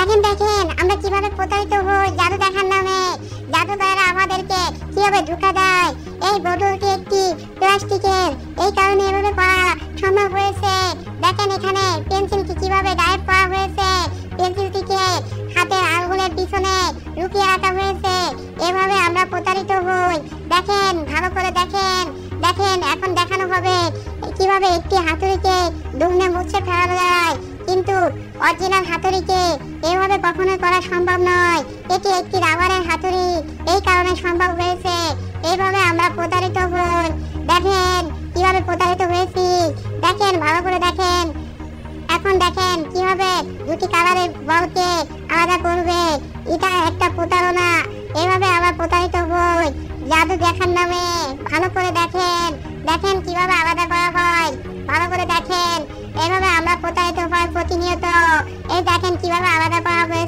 দেখেন দেখেন আমরা কিভাবে প্রতারিত হই জাদু দেখার নামে। জাদুকররা আমাদেরকে কিভাবে ধোঁকা দেয়। এই বোতলটি একটি প্লাস্টিকের, এই কারণে এভাবে করা সম্ভব হয়েছে। দেখেন এখানে পেন্সিলটি কিভাবে গায়েব করা হয়েছে। পেন্সিলটিকে হাতের আঙ্গুলের পিছনে লুকিয়ে রাখা হয়েছে। এভাবে আমরা প্রতারিত হই। দেখেন ভালো করে দেখেন। দেখেন এখন দেখানো হবে কিভাবে একটি হাতুড়িকে দুমড়ে মুচড়ে ফেলা যায়, কিন্তু অরিজিনাল হাতুড়িকে এভাবে কখনোই করা সম্ভব নয়। এটি একটি রাবারের হাতুড়ি, এই কারণে সম্ভব হয়েছে। এইভাবে আমরা প্রতারিত হই। দেখেন কিভাবে প্রতারিত হয়েছি। দেখেন ভালো করে দেখেন। এখন দেখেন কিভাবে দুটি কালারের বলকে আলাদা করবে। এটা একটা প্রতারণা। এভাবে আমরা প্রতারিত হই জাদু দেখার নামে। ভালো করে দেখেন। দেখেন কিভাবে আলাদা করা হয়। ভালো করে দেখেন। এভাবে আমরা প্রতারিত হই প্রতিনিয়ত। এই দেখেন কিভাবে আলাদা করা হয়েছে।